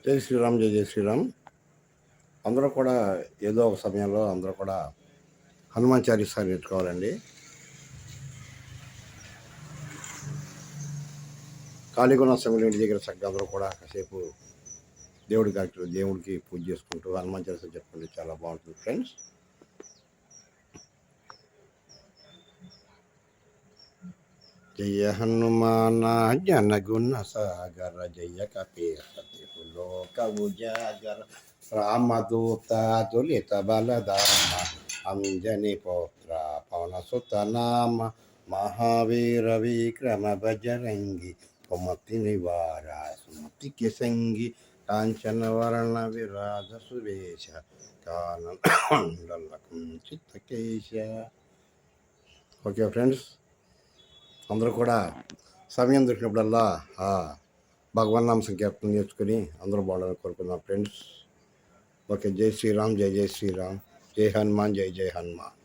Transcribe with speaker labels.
Speaker 1: జై శ్రీరామ్, జై జై శ్రీరామ్. అందరూ కూడా ఏదో ఒక సమయంలో అందరూ కూడా హనుమాన్ చాలీసా నేర్చుకోవాలండి. ఖాళీగా ఉన్న సమయంలో ఇంటి దగ్గర చక్కగా అందరూ కూడా కాసేపు దేవుడికి పూజ చేసుకుంటూ హనుమాన్ చాలీసా చెప్పుకుంటే చాలా బాగుంటుంది ఫ్రెండ్స్. జయ హనుమాన జ్ఞానగుణ సాగర జయ కపీసతి లోక ఉజాగర రామదూత తులిత బలధామ అంజని పుత్ర పవన సుత నామ మహావీర విక్రమ బజరంగి కుమతి నివార సుమతికి సంగి కాంచన వర్ణ విరాజ సువేశ కానండలకం చిత్తకేశ. ఓకే ఫ్రెండ్స్, అందరూ కూడా సమయం దొరికినప్పుడల్లా భగవన్నామ సంకీర్తన నేర్చుకుని అందరూ బాగుండాలని కోరుకుందాం ఫ్రెండ్స్. ఓకే, జై శ్రీరామ్, జై జై శ్రీరామ్, జై హనుమాన్, జై జై హనుమాన్.